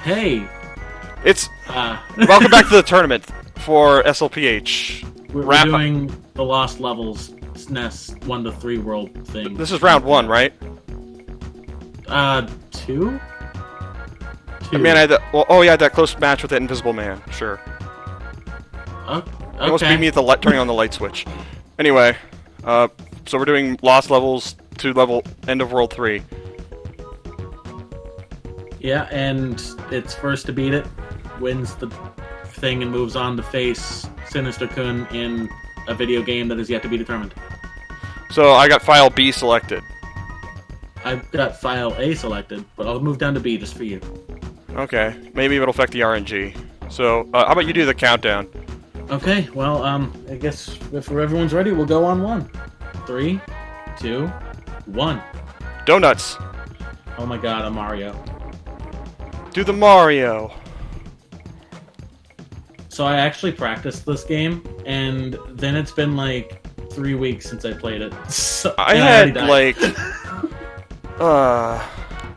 Hey! It's welcome back to the tournament for SLPH. We're doing the Lost Levels SNES 1 to 3 world thing. This is round 1, right? 2? I mean, I had that close match with that Invisible Man. Sure. Okay. He almost beat me at turning on the light switch. Anyway, so we're doing Lost Levels to level end of World 3. Yeah, and it's first to beat it, wins the thing, and moves on to face Sinisterkun in a video game that is yet to be determined. So I got file B selected. I've got file A selected, but I'll move down to B just for you. Okay, maybe it'll affect the RNG. So, how about you do the countdown? Okay, well, I guess if everyone's ready, we'll go on 1. 3, 2, 1. Donuts! Oh my god, a Mario. Do the Mario! So I actually practiced this game, and then it's been like 3 weeks since I played it. So, I had, like...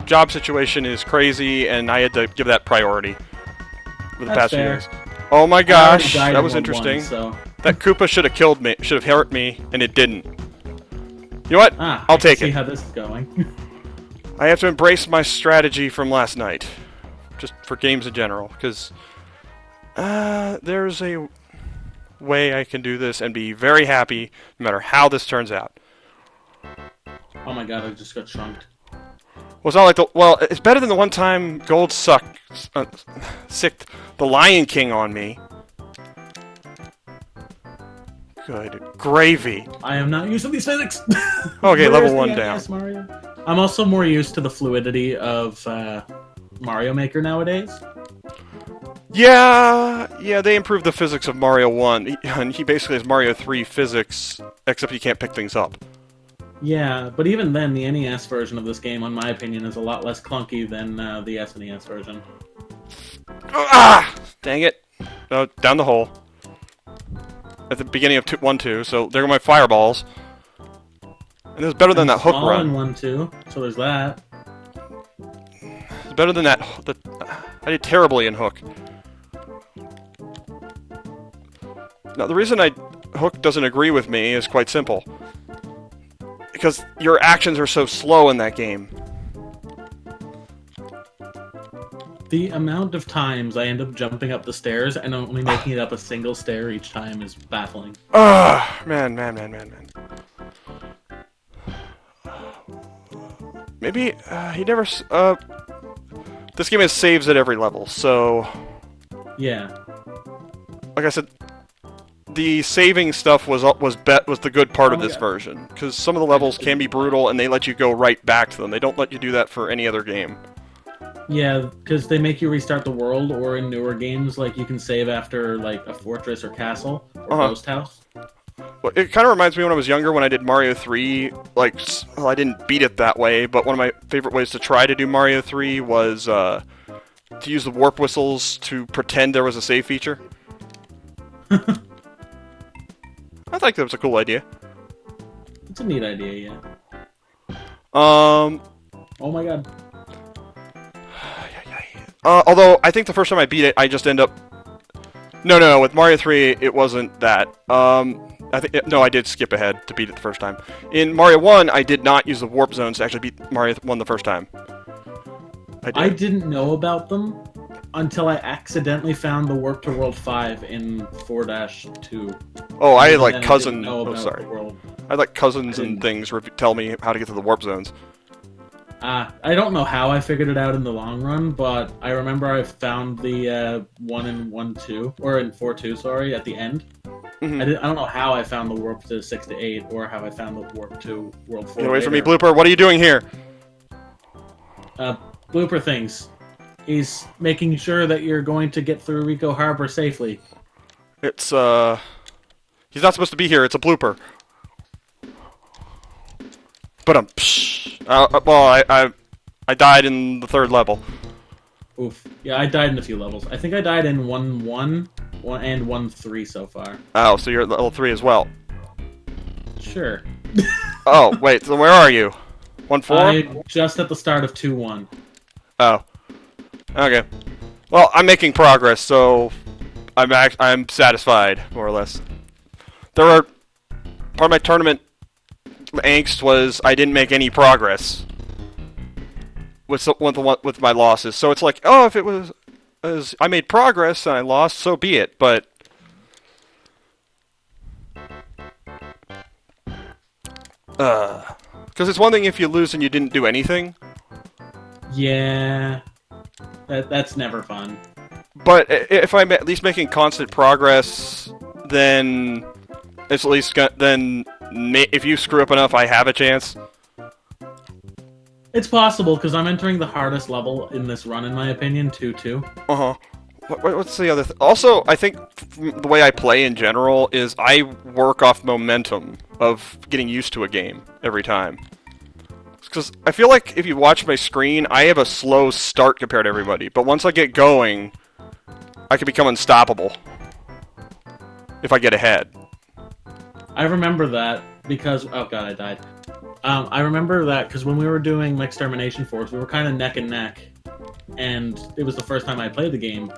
job situation is crazy, and I had to give that priority for the past few years. Oh my gosh, that was interesting. So. That Koopa should have killed me, should have hurt me, and it didn't. You know what? I'll take it. See how this is going. I have to embrace my strategy from last night, just for games in general, because there's a way I can do this and be very happy no matter how this turns out. Oh my god, I just got shunked. Well, it's not like it's better than the one time Gold sicked the Lion King on me. Good gravy. I am not used to these physics. Okay, level 1 down. Mario? I'm also more used to the fluidity of Mario Maker nowadays. Yeah, they improved the physics of Mario 1. He basically has Mario 3 physics, except he can't pick things up. Yeah, but even then, the NES version of this game, in my opinion, is a lot less clunky than the SNES version. Ah! Dang it. No, down the hole. At the beginning of 1-2, so there go my fireballs. And it was better than that hook run. 1-2, so there's that. It's better than that. I did terribly in hook. Now, the reason hook doesn't agree with me is quite simple. Because your actions are so slow in that game. The amount of times I end up jumping up the stairs and only making it up a single stair each time is baffling. Man. Maybe, he never, this game has saves at every level, so... Yeah. Like I said, the saving stuff was the good part of this version, because some of the levels can be brutal and they let you go right back to them. They don't let you do that for any other game. Yeah, because they make you restart the world, or in newer games, like you can save after like a fortress or castle or ghost house. Well, it kind of reminds me when I was younger when I did Mario 3. Like, well, I didn't beat it that way, but one of my favorite ways to try to do Mario 3 was to use the warp whistles to pretend there was a save feature. I think that was a cool idea. It's a neat idea, yeah. Oh my god. Although, I think the first time I beat it, I just end up... No, with Mario 3, it wasn't that. I did skip ahead to beat it the first time. In Mario 1, I did not use the warp zones to actually beat Mario 1 the first time. I didn't know about them until I accidentally found the warp to World 5 in 4-2. Oh, I had like cousins... Oh, sorry. I had like cousins and things tell me how to get to the warp zones. I don't know how I figured it out in the long run, but I remember I found the 1 in 1-2, or in 4-2, sorry, at the end. Mm-hmm. I don't know how I found the warp to 6-8, or how I found the warp to World 4. Get away from me, Blooper! What are you doing here? Blooper things. He's making sure that you're going to get through Rico Harbor safely. It's, he's not supposed to be here, it's a blooper. But I died in the 3rd level. Oof. Yeah, I died in a few levels. I think I died in 1-1 and 1-3 so far. Oh, so you're at level 3 as well. Sure. Oh, wait, so where are you? 1-4? I'm just at the start of 2-1. Oh. Okay. Well, I'm making progress, so I'm satisfied, more or less. Part of my tournament angst was I didn't make any progress with my losses. So it's like, oh, if it was I made progress and I lost, so be it. But because it's one thing if you lose and you didn't do anything. Yeah, that's never fun. But if I'm at least making constant progress, then it's at least if you screw up enough, I have a chance. It's possible, because I'm entering the hardest level in this run, in my opinion, 2-2. Uh-huh. What's the other also, I think the way I play in general is I work off momentum of getting used to a game every time. Because I feel like if you watch my screen, I have a slow start compared to everybody. But once I get going, I can become unstoppable. If I get ahead. I remember that because... Oh god, I died. I remember that because when we were doing Extermination Force, we were kind of neck and neck. And it was the first time I played the game.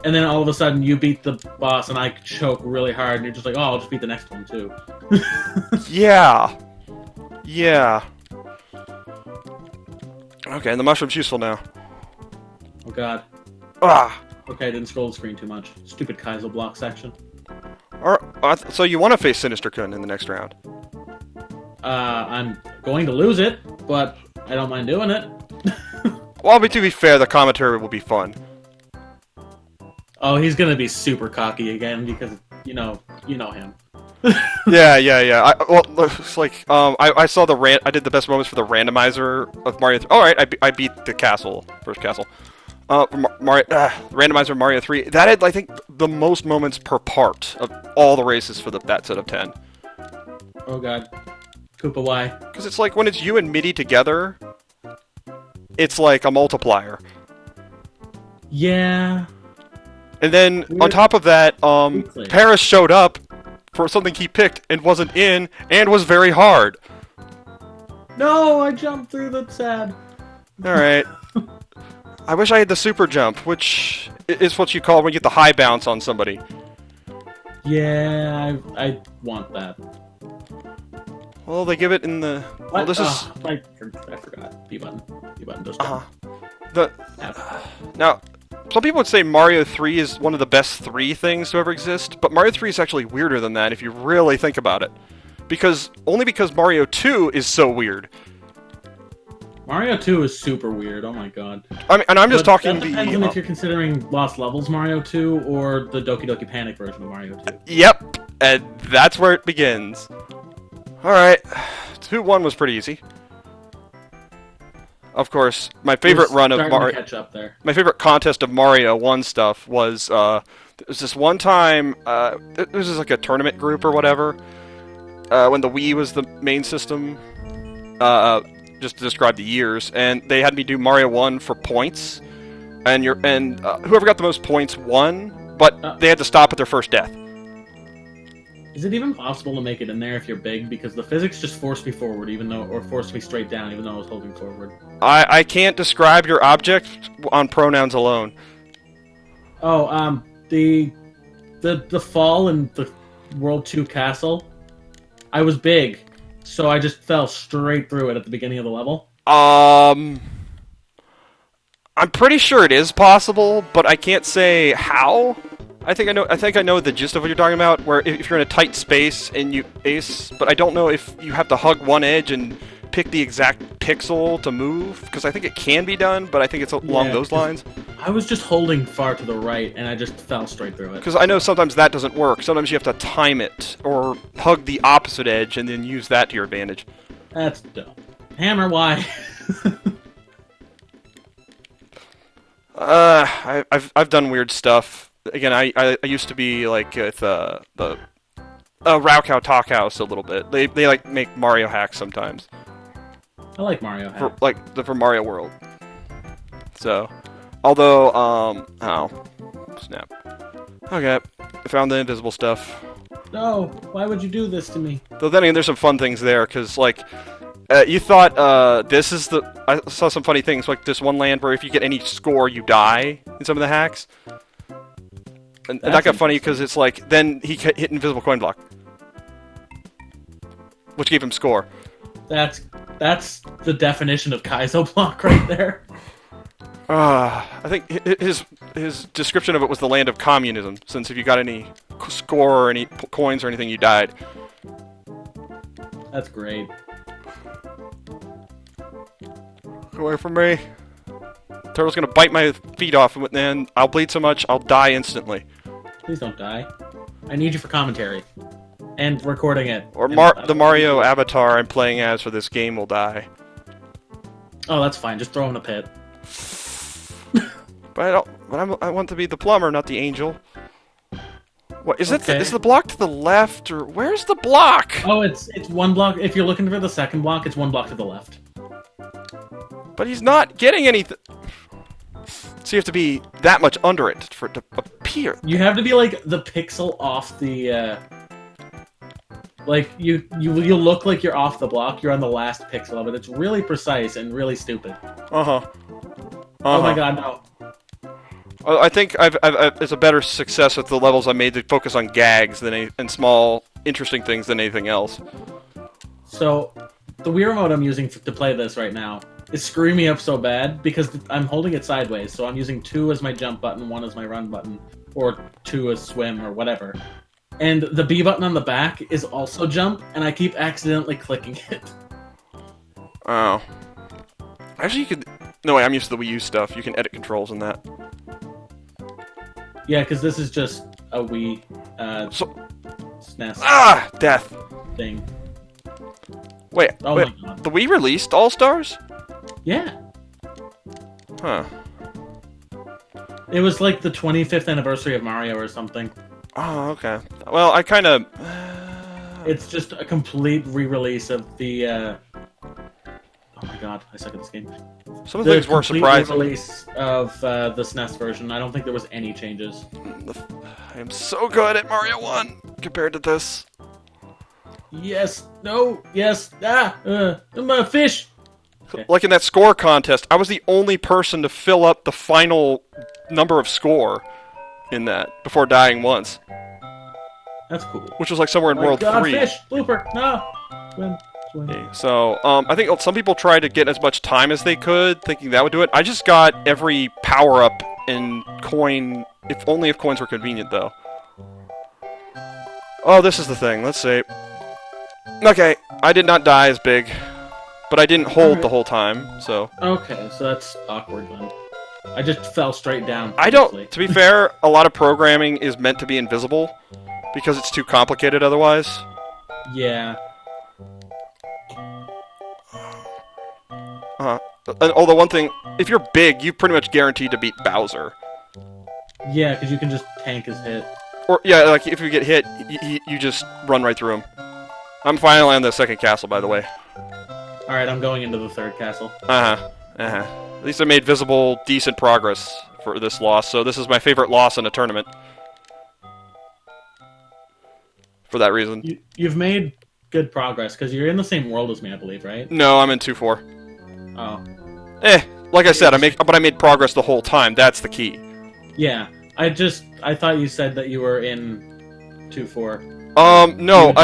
And then all of a sudden, you beat the boss, and I choke really hard, and you're just like, oh, I'll just beat the next one, too. Yeah. Yeah. Okay, and the mushroom's useful now. Oh god. Ah! Okay, I didn't scroll the screen too much. Stupid Kaizo block section. So you want to face Sinisterkun in the next round? I'm going to lose it, but I don't mind doing it. Well, to be fair, the commentary will be fun. Oh, he's gonna be super cocky again because you know him. yeah. It's like I saw I did the best moments for the randomizer of Mario. All right, I beat the first castle. Randomizer Mario 3. That had, I think, the most moments per part of all the races for that set of 10. Oh god, Koopa, why? Because it's like when it's you and MIDI together, it's like a multiplier. Yeah. And then on top of that, Paris showed up for something he picked and wasn't in, and was very hard. No, I jumped through. That's sad. All right. I wish I had the super jump, which is what you call when you get the high bounce on somebody. Yeah, I want that. Well, they give it in the. What? Well, this is. I forgot. B button. B button does Now, some people would say Mario 3 is one of the best 3 things to ever exist, but Mario 3 is actually weirder than that if you really think about it. Only because Mario 2 is so weird. Mario 2 is super weird. Oh my god. I mean, and I'm just talking that depends on if you're considering Lost Levels Mario 2 or the Doki Doki Panic version of Mario 2. Yep, and that's where it begins. Alright, 2-1 was pretty easy. Of course, my favorite run of Mario... catch up there. My favorite contest of Mario 1 stuff was, there was this one time, it was just like a tournament group or whatever, when the Wii was the main system, just to describe the years, and they had me do Mario 1 for points, and whoever got the most points won, but they had to stop at their first death. Is it even possible to make it in there if you're big? Because the physics just forced me forward, or forced me straight down, even though I was holding forward. I can't describe your object on pronouns alone. Oh, the fall in the World 2 castle, I was big, so I just fell straight through it at the beginning of the level. I'm pretty sure it is possible, but I can't say how. I think I know the gist of what you're talking about, where if you're in a tight space and you ace, but I don't know if you have to hug one edge and pick the exact pixel to move, because I think it can be done, but I think it's along those lines. I was just holding far to the right, and I just fell straight through it. Because I know sometimes that doesn't work. Sometimes you have to time it, or hug the opposite edge, and then use that to your advantage. That's dumb. Hammer, why? I've done weird stuff. Again, I used to be like with the Raocow Talk House a little bit. They like make Mario hacks sometimes. I like Mario hacks. For Mario World. So, although oh snap. Okay, I found the invisible stuff. No, why would you do this to me? Though then again, there's some fun things there, because like You thought this is the... I saw some funny things, like this one land where if you get any score, you die in some of the hacks. And that got funny because it's like, then he hit invisible coin block. Which gave him score. That's the definition of Kaizo block right there. I think his description of it was the land of communism, since if you got any score or any coins or anything, you died. That's great. Go away from me. Turtle's gonna bite my feet off, and then I'll bleed so much, I'll die instantly. Please don't die. I need you for commentary. And recording it. Or the Mario avatar I'm playing as for this game will die. Oh, that's fine. Just throw him in a pit. But I don't. But I want to be the plumber, not the angel. What is Okay. it? Is the block to the left, or where's the block? Oh, it's one block. If you're looking for the second block, it's one block to the left. But he's not getting anything. So you have to be that much under it for it to appear. You have to be like the pixel off the. Like you look like you're off the block. You're on the last pixel of it. It's really precise and really stupid. Oh my god, no. I think it's a better success with the levels I made to focus on gags and small, interesting things than anything else. So, the Wii remote I'm using to play this right now is screwing me up so bad because I'm holding it sideways. So I'm using 2 as my jump button, 1 as my run button, or 2 as swim or whatever. And the B button on the back is also jump, and I keep accidentally clicking it. Oh. Actually, you could... No, wait, I'm used to the Wii U stuff. You can edit controls in that. Yeah, because this is just a Wii SNES Death. thing. Wait, Oh wait, my god. the Wii released All-Stars? Yeah. Huh. It was like the 25th anniversary of Mario or something. Oh, okay. Well, I kind of... It's just a complete re-release of the, Oh my god, I suck at this game. Some of the things were surprising. Release of the SNES version. I don't think there was any changes. I am so good at Mario 1 compared to this. Yes, no, yes, I'm a fish! Okay. Like in that score contest, I was the only person to fill up the final number of score in that before dying once. That's cool. Which was like somewhere in World 3. Fish! Blooper! No! Swim. Okay, so, I think some people tried to get as much time as they could, thinking that would do it. I just got every power-up and coin, if only if coins were convenient, though. Oh, this is the thing. Let's see. Okay, I did not die as big, but I didn't hold the whole time, so... Okay, so that's awkward then. I just fell straight down. I don't... To be fair, a lot of programming is meant to be invisible, because it's too complicated otherwise. Yeah. Although one thing, if you're big, you're pretty much guaranteed to beat Bowser. Yeah, because you can just tank his hit. Or, yeah, like, if you get hit, you just run right through him. I'm finally on the second castle, by the way. Alright, I'm going into the third castle. At least I made visible, decent progress for this loss, so this is my favorite loss in a tournament. For that reason. You've made good progress, because you're in the same world as me, I believe, right? No, I'm in 2-4. Oh. Like I said, I made progress the whole time, that's the key. Yeah, I thought you said that you were in 2-4. No,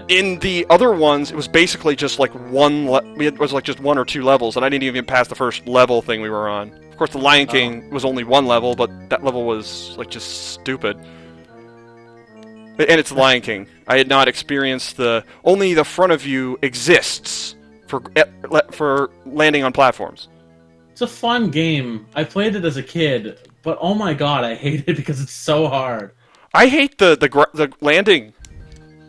in the other ones, it was basically just like it was like just 1 or 2 levels, and I didn't even pass the first level thing we were on. Of course, the Lion King was only 1 level, but that level was, like, just stupid. And it's the Lion King. I had not experienced only the front of you exists for landing on platforms. It's a fun game. I played it as a kid, but oh my god, I hate it because it's so hard. I hate the landing.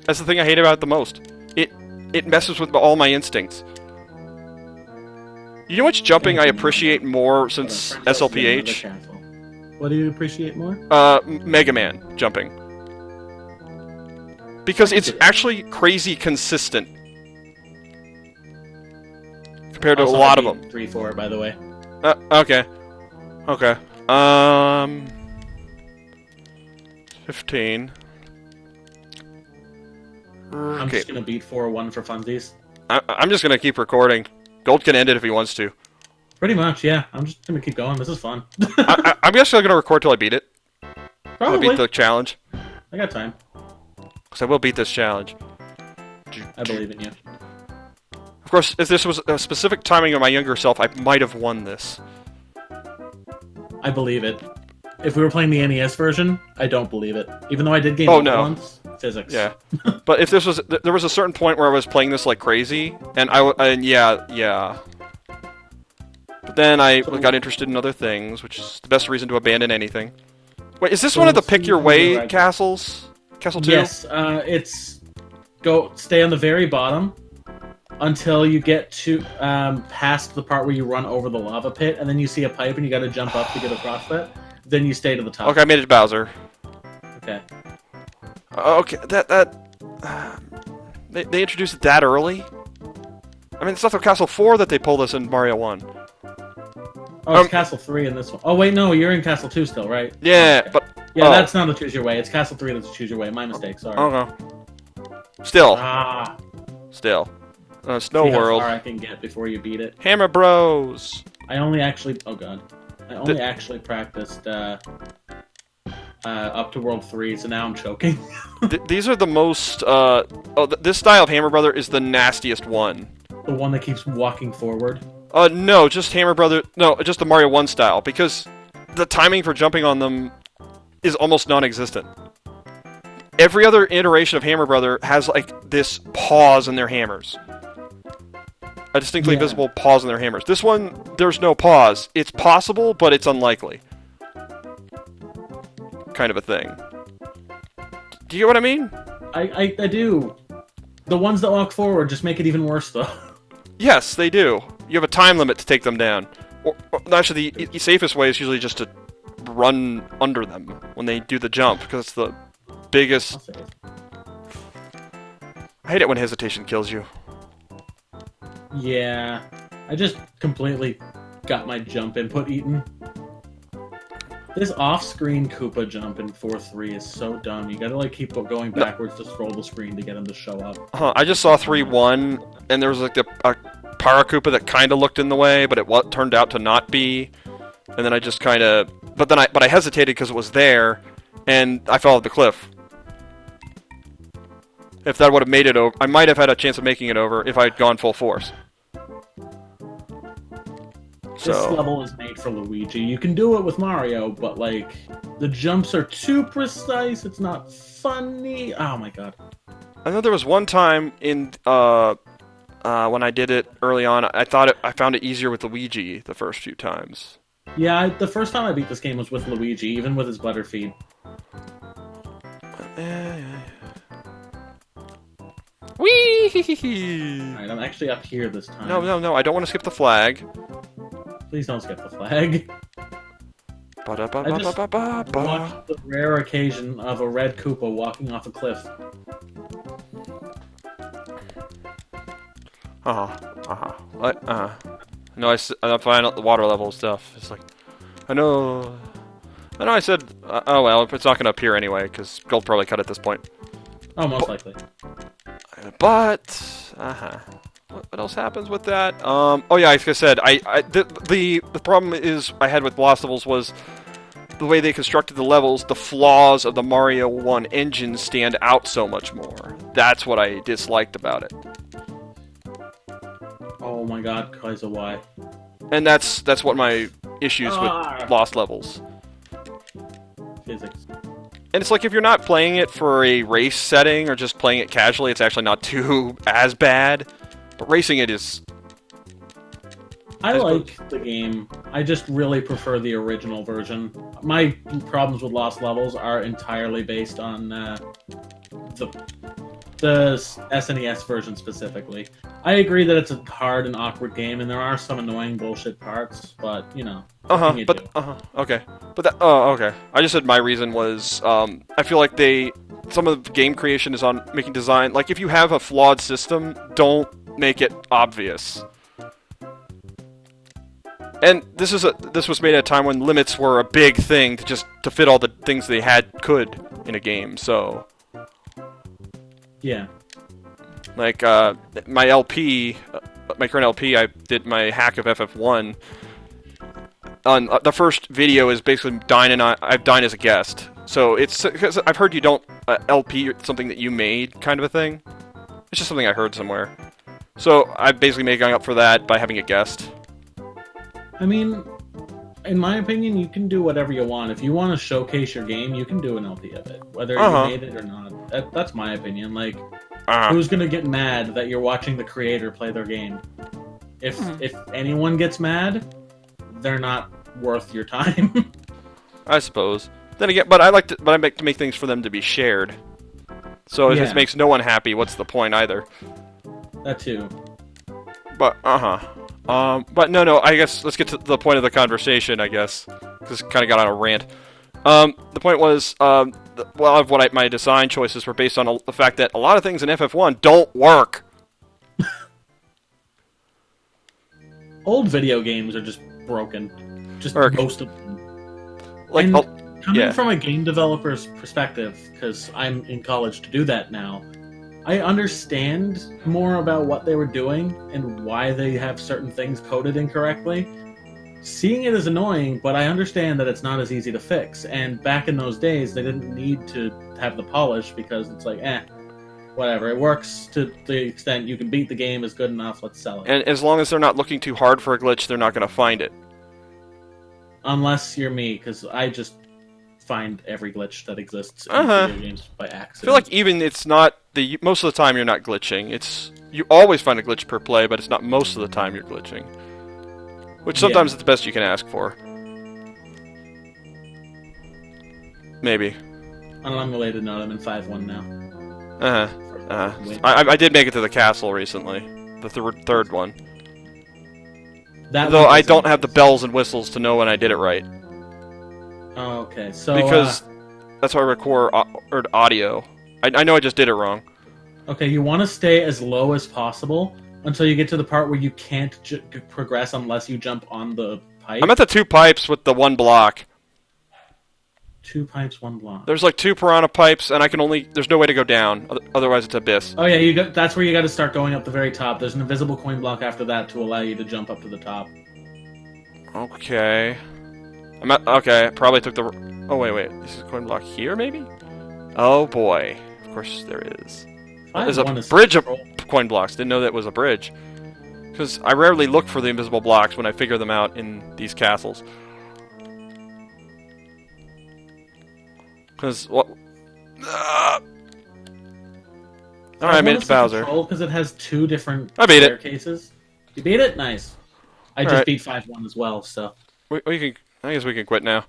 That's the thing I hate about it the most. It messes with all my instincts. You know which jumping I appreciate more since SLPH? What do you appreciate more? Mega Man jumping. Because it's actually crazy consistent. Compared to a lot of them. 3-4, by the way. Okay. Okay. 15. I'm just gonna beat 4-1 for funsies. I'm just gonna keep recording. Gold can end it if he wants to. Pretty much, yeah. I'm just gonna keep going. This is fun. I'm just gonna record till I beat it. Till I Probably. beat the challenge. I got time. Because I will beat this challenge. I believe in you. Of course, if this was a specific timing of my younger self, I might have won this. I believe it. If we were playing the NES version, I don't believe it. Even though I did game up once, physics. Yeah. But if this was, there was a certain point where I was playing this like crazy, and yeah. But then I got interested in other things, which is the best reason to abandon anything. Wait, is this one of the pick your way castles? Castle 2? Yes, it's stay on the very bottom until you get to past the part where you run over the lava pit, and then you see a pipe and you gotta jump up to get across that. Then you stay to the top. Okay, I made it to Bowser. Okay. Okay, they introduced it that early? I mean, it's not the Castle 4 that they pulled us in Mario 1. Oh, it's Castle 3 in this one. Oh, wait, no, you're in Castle 2 still, right? Yeah, okay. but... Yeah, that's not a Choose Your Way. It's Castle 3 that's a Choose Your Way. My mistake, sorry. Okay. Still. Still. Snow See World. How far I can get before you beat it. Hammer Bros. I only actually... Oh, God. I only actually practiced up to World 3, so now I'm choking. These are the most... this style of Hammer Brother is the nastiest one. The one that keeps walking forward? No, just Hammer Brother... No, just the Mario 1 style, because the timing for jumping on them is almost non-existent. Every other iteration of Hammer Brother has, like, this pause in their hammers. A distinctly visible pause in their hammers. This one, there's no pause. It's possible, but it's unlikely. Kind of a thing. Do you get what I mean? I do. The ones that walk forward just make it even worse, though. Yes, they do. You have a time limit to take them down. Or actually, the safest way is usually just to run under them when they do the jump, because it's the biggest... I hate it when hesitation kills you. Yeah. I just completely got my jump input eaten. This off-screen Koopa jump in 4-3 is so dumb. You gotta, like, keep going backwards to scroll the screen to get him to show up. I just saw 3-1, and there was, like, a Para Koopa that kind of looked in the way, but it turned out to not be. And then I just kind of... But I hesitated because it was there, and I fell off the cliff. If that would have made it over, I might have had a chance of making it over if I had gone full force. This level is made for Luigi. You can do it with Mario, but, like, the jumps are too precise. It's not funny. Oh my god. I know there was one time in when I did it early on, I found it easier with Luigi the first few times. Yeah, the first time I beat this game was with Luigi, even with his Butterfeed. Whee! Alright, I'm actually up here this time. No, I don't want to skip the flag. Please don't skip the flag. I just watched the rare occasion of a red Koopa walking off a cliff. No, I find out the water level stuff. It's like, I know I said, oh well, it's not going to appear anyway, because Gold probably cut at this point. Oh, most likely. But, what else happens with that? Oh yeah, like I said, the problem I had with Lost Levels was the way they constructed the levels. The flaws of the Mario 1 engine stand out so much more. That's what I disliked about it. Oh my god, Kaiser, why? And that's what my issues with Lost Levels. Physics. And it's like, if you're not playing it for a race setting or just playing it casually, it's actually not too as bad. But racing it is... I like the game. I just really prefer the original version. My problems with Lost Levels are entirely based on the SNES version specifically. I agree that it's a hard and awkward game, and there are some annoying bullshit parts, but, you know. Okay. But okay. I just said my reason was, I feel like some of the game creation is on making design, like, if you have a flawed system, don't make it obvious. And this was made at a time when limits were a big thing to fit all the things they could in a game, so... Yeah. Like my LP, my current LP, I did my hack of FF1. On the first video is basically I've dined as a guest. So it's because I've heard you don't LP something that you made kind of a thing. It's just something I heard somewhere. So I'm basically making up for that by having a guest. I mean, in my opinion, you can do whatever you want. If you want to showcase your game, you can do an LP of it, whether you made it or not. That's my opinion. Like, who's gonna get mad that you're watching the creator play their game? If anyone gets mad, they're not worth your time. I suppose. Then again, but I like to make things for them to be shared. So if it makes no one happy, what's the point either? That too. But but no. I guess let's get to the point of the conversation. I guess because kind of got on a rant. The point was, my design choices were based on the fact that a lot of things in FF1 don't work. Old video games are just broken. Just most of them. Like, and coming from a game developer's perspective, because I'm in college to do that now, I understand more about what they were doing and why they have certain things coded incorrectly. Seeing it is annoying, but I understand that it's not as easy to fix. And back in those days, they didn't need to have the polish because it's like, whatever. It works to the extent you can beat the game is good enough, let's sell it. And as long as they're not looking too hard for a glitch, they're not going to find it. Unless you're me, because I just find every glitch that exists in video games by accident. I feel like even it's not most of the time you're not glitching. You always find a glitch per play, but it's not most of the time you're glitching. Which sometimes it's the best you can ask for. Maybe. On an unrelated note, I'm in 5-1 now. I did make it to the castle recently. The third one. That Though I don't have the bells and whistles to know when I did it right. Oh, okay. So because that's how I record audio. I know I just did it wrong. Okay, you want to stay as low as possible until you get to the part where you can't progress unless you jump on the pipe. I'm at the 2 pipes with the 1 block. 2 pipes, 1 block. There's like 2 piranha pipes, and there's no way to go down. Otherwise, it's abyss. Oh yeah, that's where you got to start going up the very top. There's an invisible coin block after that to allow you to jump up to the top. Okay. Okay, probably took the... Oh, wait. This is a coin block here, maybe? Oh, boy. Of course there is. There's a bridge of coin blocks. Didn't know that was a bridge. Because I rarely look for the invisible blocks when I figure them out in these castles. Because, what... Alright, I made it to Bowser. Because it has 2 different staircases. You beat it? Nice. I just beat 5-1 as well, so... I guess we can quit now.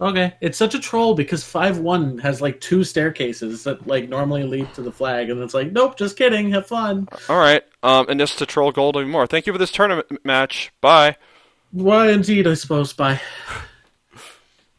Okay. It's such a troll because 5-1 has like 2 staircases that like normally lead to the flag, and it's like, nope, just kidding, have fun. Alright, and just to troll gold even more. Thank you for this tournament match. Bye. Why indeed, I suppose. Bye.